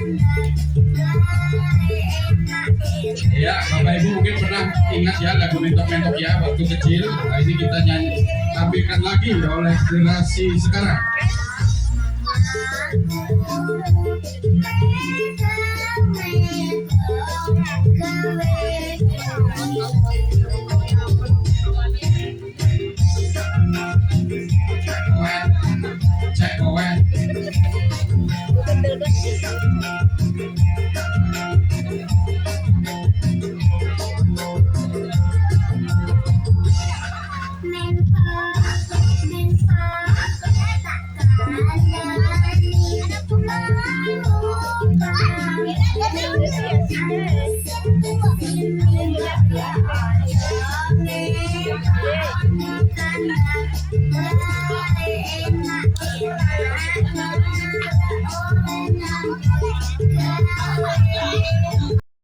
Ya, Bapak Ibu mungkin pernah ingat ya lagu mentok-mentok ya waktu kecil. Nah, ini kita nyanyi tampilkan lagi oleh generasi sekarang. Cek kowen.